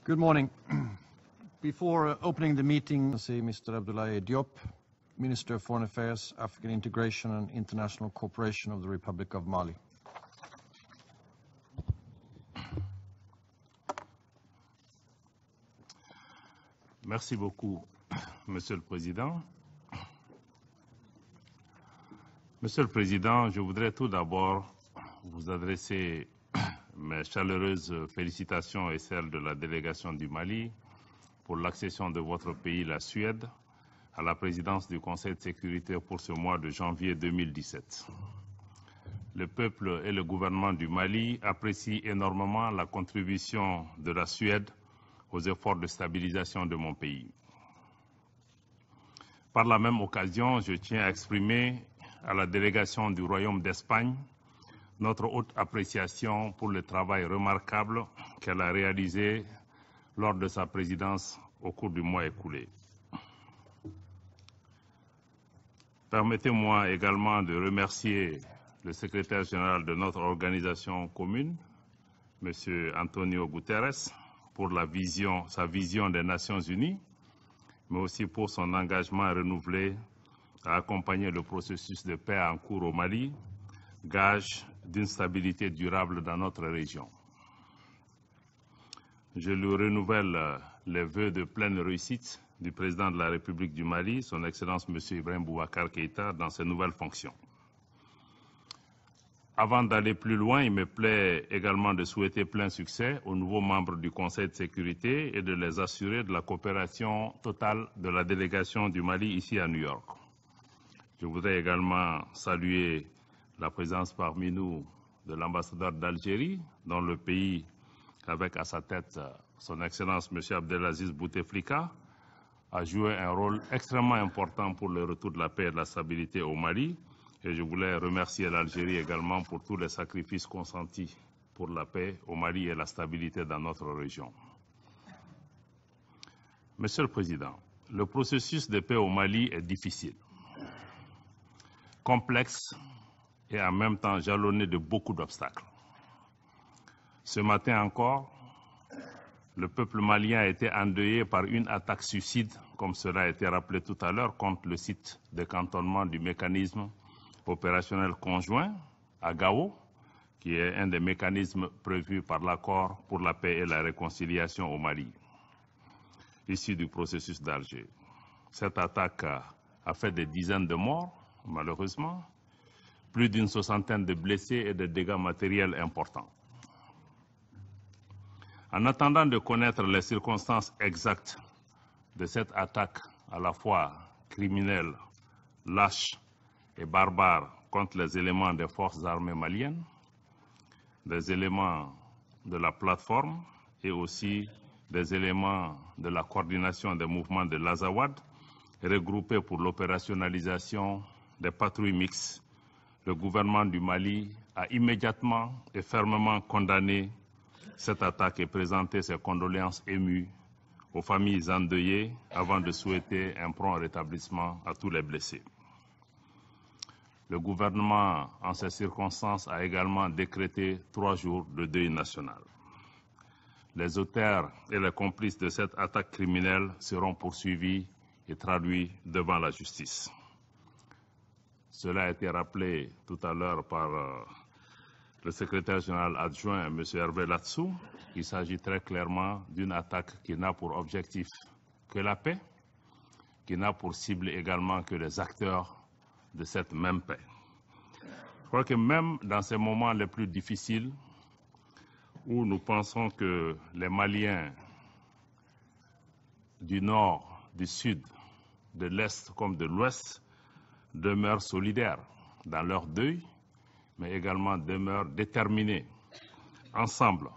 Good morning. Before opening the meeting, I see Mr. Abdoulaye Diop, Minister of Foreign Affairs, African Integration and International Cooperation of the Republic of Mali. Merci beaucoup, Monsieur le Président. Monsieur le Président, je voudrais tout d'abord vous adresser mes chaleureuses félicitations et celles de la délégation du Mali pour l'accession de votre pays, la Suède, à la présidence du Conseil de sécurité pour ce mois de janvier 2017. Le peuple et le gouvernement du Mali apprécient énormément la contribution de la Suède aux efforts de stabilisation de mon pays. Par la même occasion, je tiens à exprimer à la délégation du Royaume d'Espagne notre haute appréciation pour le travail remarquable qu'elle a réalisé lors de sa présidence au cours du mois écoulé. Permettez-moi également de remercier le secrétaire général de notre organisation commune, M. Antonio Guterres, pour sa vision des Nations Unies, mais aussi pour son engagement renouvelé à accompagner le processus de paix en cours au Mali, gage d'une stabilité durable dans notre région. Je lui renouvelle les vœux de pleine réussite du président de la République du Mali, son Excellence M. Ibrahim Boubacar Keïta, dans ses nouvelles fonctions. Avant d'aller plus loin, il me plaît également de souhaiter plein succès aux nouveaux membres du Conseil de sécurité et de les assurer de la coopération totale de la délégation du Mali ici à New York. Je voudrais également saluer la présence parmi nous de l'ambassadeur d'Algérie, dont le pays, avec à sa tête son Excellence M. Abdelaziz Bouteflika, a joué un rôle extrêmement important pour le retour de la paix et de la stabilité au Mali. Et je voulais remercier l'Algérie également pour tous les sacrifices consentis pour la paix au Mali et la stabilité dans notre région. Monsieur le Président, le processus de paix au Mali est difficile, complexe et en même temps jalonné de beaucoup d'obstacles. Ce matin encore, le peuple malien a été endeuillé par une attaque suicide, comme cela a été rappelé tout à l'heure, contre le site de cantonnement du mécanisme opérationnel conjoint à Gao, qui est un des mécanismes prévus par l'accord pour la paix et la réconciliation au Mali, issu du processus d'Alger. Cette attaque a fait des dizaines de morts, malheureusement, plus d'une soixantaine de blessés et de dégâts matériels importants. En attendant de connaître les circonstances exactes de cette attaque à la fois criminelle, lâche et barbare contre les éléments des forces armées maliennes, des éléments de la plateforme et aussi des éléments de la coordination des mouvements de l'Azawad, regroupés pour l'opérationnalisation des patrouilles mixtes, le gouvernement du Mali a immédiatement et fermement condamné cette attaque et présenté ses condoléances émues aux familles endeuillées avant de souhaiter un prompt rétablissement à tous les blessés. Le gouvernement, en ces circonstances, a également décrété 3 jours de deuil national. Les auteurs et les complices de cette attaque criminelle seront poursuivis et traduits devant la justice. Cela a été rappelé tout à l'heure par le secrétaire général adjoint, M. Hervé Latsou. Il s'agit très clairement d'une attaque qui n'a pour objectif que la paix, qui n'a pour cible également que les acteurs de cette même paix. Je crois que même dans ces moments les plus difficiles, où nous pensons que les Maliens du Nord, du Sud, de l'Est comme de l'Ouest demeurent solidaires dans leur deuil, mais également demeurent déterminés ensemble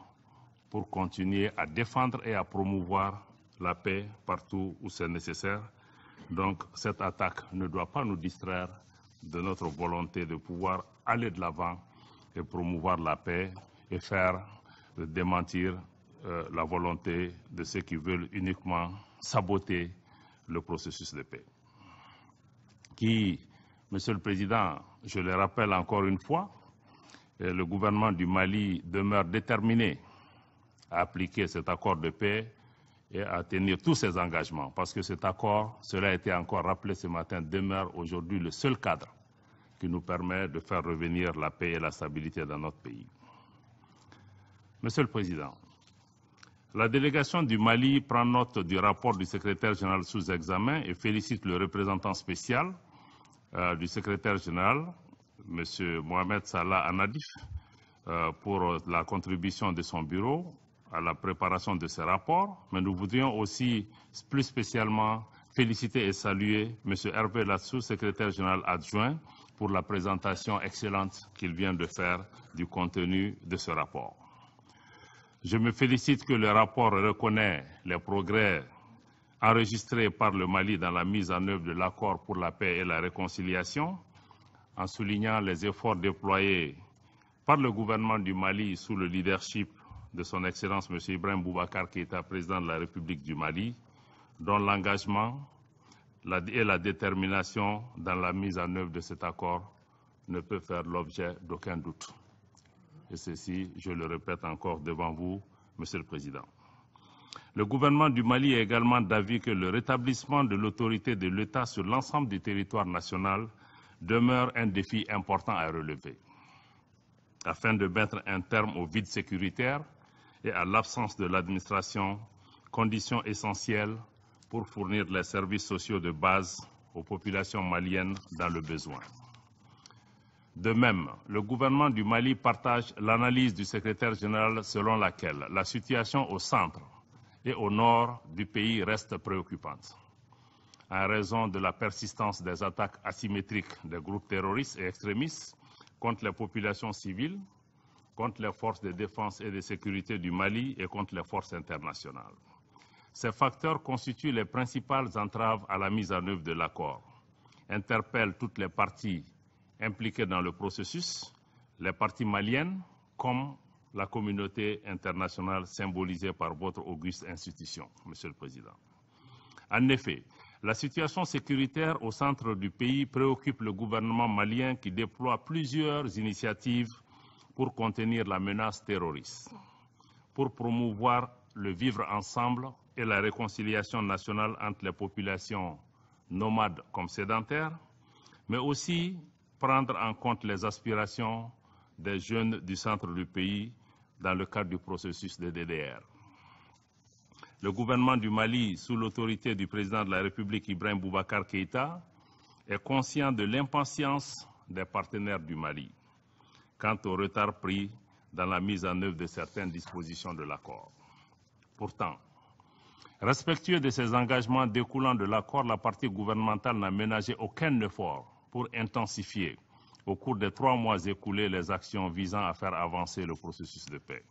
pour continuer à défendre et à promouvoir la paix partout où c'est nécessaire. Donc cette attaque ne doit pas nous distraire de notre volonté de pouvoir aller de l'avant et promouvoir la paix et faire démentir la volonté de ceux qui veulent uniquement saboter le processus de paix. Qui, Monsieur le Président, je le rappelle encore une fois, le gouvernement du Mali demeure déterminé à appliquer cet accord de paix et à tenir tous ses engagements, parce que cet accord, cela a été encore rappelé ce matin, demeure aujourd'hui le seul cadre qui nous permet de faire revenir la paix et la stabilité dans notre pays. Monsieur le Président, la délégation du Mali prend note du rapport du secrétaire général sous examen et félicite le représentant spécial du secrétaire général, M. Mohamed Salah Anadif, pour la contribution de son bureau à la préparation de ce rapport, mais nous voudrions aussi plus spécialement féliciter et saluer M. Hervé Latsou, secrétaire général adjoint, pour la présentation excellente qu'il vient de faire du contenu de ce rapport. Je me félicite que le rapport reconnaît les progrès enregistrés par le Mali dans la mise en œuvre de l'accord pour la paix et la réconciliation, en soulignant les efforts déployés par le gouvernement du Mali sous le leadership de son Excellence M. Ibrahim Boubacar Keïta, président de la République du Mali, dont l'engagement et la détermination dans la mise en œuvre de cet accord ne peut faire l'objet d'aucun doute. Et ceci, je le répète encore devant vous, Monsieur le Président. Le gouvernement du Mali est également d'avis que le rétablissement de l'autorité de l'État sur l'ensemble du territoire national demeure un défi important à relever. Afin de mettre un terme au vide sécuritaire et à l'absence de l'administration, conditions essentielles pour fournir les services sociaux de base aux populations maliennes dans le besoin. De même, le gouvernement du Mali partage l'analyse du secrétaire général selon laquelle la situation au centre et au nord du pays reste préoccupante, en raison de la persistance des attaques asymétriques des groupes terroristes et extrémistes contre les populations civiles, contre les forces de défense et de sécurité du Mali et contre les forces internationales. Ces facteurs constituent les principales entraves à la mise en œuvre de l'accord, interpellent toutes les parties impliquées dans le processus, les parties maliennes comme la communauté internationale symbolisée par votre auguste institution, Monsieur le Président. En effet, la situation sécuritaire au centre du pays préoccupe le gouvernement malien qui déploie plusieurs initiatives pour contenir la menace terroriste, pour promouvoir le vivre ensemble et la réconciliation nationale entre les populations nomades comme sédentaires, mais aussi prendre en compte les aspirations des jeunes du centre du pays dans le cadre du processus de DDR. Le gouvernement du Mali, sous l'autorité du président de la République Ibrahim Boubacar Keïta, est conscient de l'impatience des partenaires du Mali quant au retard pris dans la mise en œuvre de certaines dispositions de l'accord. Pourtant, respectueux de ces engagements découlant de l'accord, la partie gouvernementale n'a ménagé aucun effort pour intensifier, au cours des 3 mois écoulés, les actions visant à faire avancer le processus de paix.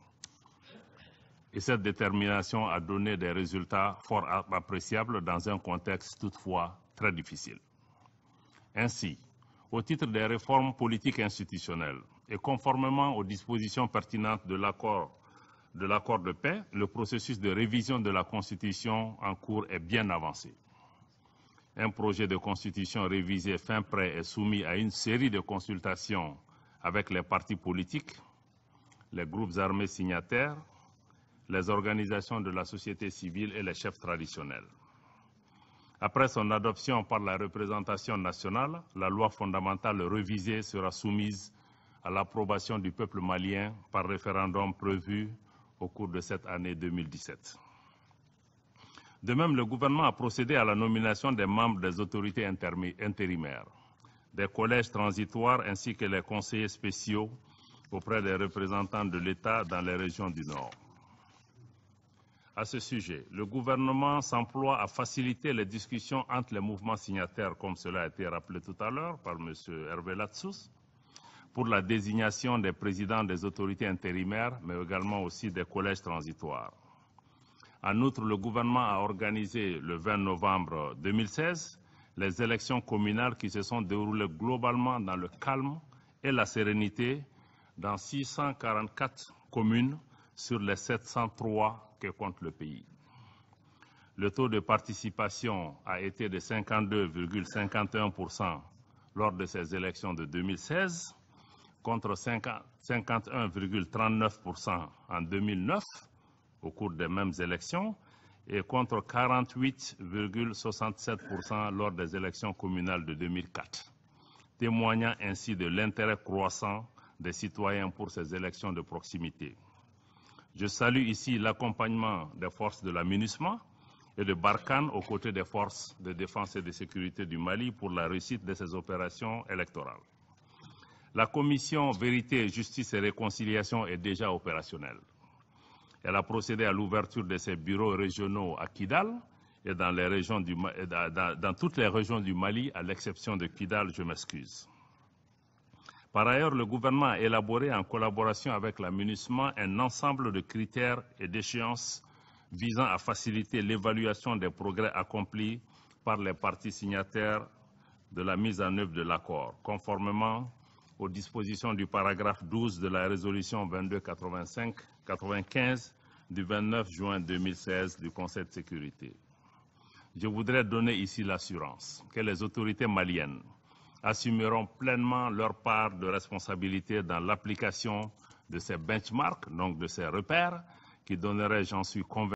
Et cette détermination a donné des résultats fort appréciables dans un contexte toutefois très difficile. Ainsi, au titre des réformes politiques institutionnelles et conformément aux dispositions pertinentes de l'accord de paix, le processus de révision de la Constitution en cours est bien avancé. Un projet de Constitution révisé fin prêt est soumis à une série de consultations avec les partis politiques, les groupes armés signataires, les organisations de la société civile et les chefs traditionnels. Après son adoption par la représentation nationale, la loi fondamentale révisée sera soumise à l'approbation du peuple malien par référendum prévu au cours de cette année 2017. De même, le gouvernement a procédé à la nomination des membres des autorités intérimaires, des collèges transitoires ainsi que les conseillers spéciaux auprès des représentants de l'État dans les régions du Nord. À ce sujet, le gouvernement s'emploie à faciliter les discussions entre les mouvements signataires, comme cela a été rappelé tout à l'heure par M. Hervé Latsou, pour la désignation des présidents des autorités intérimaires, mais également aussi des collèges transitoires. En outre, le gouvernement a organisé le 20 novembre 2016 les élections communales qui se sont déroulées globalement dans le calme et la sérénité dans 644 communes sur les 703 que compte le pays. Le taux de participation a été de 52,51% lors de ces élections de 2016, contre 51,39% en 2009 au cours des mêmes élections et contre 48,67% lors des élections communales de 2004, témoignant ainsi de l'intérêt croissant des citoyens pour ces élections de proximité. Je salue ici l'accompagnement des forces de la MINUSMA et de Barkhane aux côtés des forces de défense et de sécurité du Mali pour la réussite de ces opérations électorales. La commission Vérité, Justice et Réconciliation est déjà opérationnelle. Elle a procédé à l'ouverture de ses bureaux régionaux à Kidal et dans toutes les régions du Mali, à l'exception de Kidal, je m'excuse. Par ailleurs, le gouvernement a élaboré en collaboration avec la MINUSMA un ensemble de critères et d'échéances visant à faciliter l'évaluation des progrès accomplis par les parties signataires de la mise en œuvre de l'accord, conformément aux dispositions du paragraphe 12 de la résolution 2295 du 29 juin 2016 du Conseil de sécurité. Je voudrais donner ici l'assurance que les autorités maliennes assumeront pleinement leur part de responsabilité dans l'application de ces benchmarks, donc de ces repères, qui donneraient, j'en suis convaincu,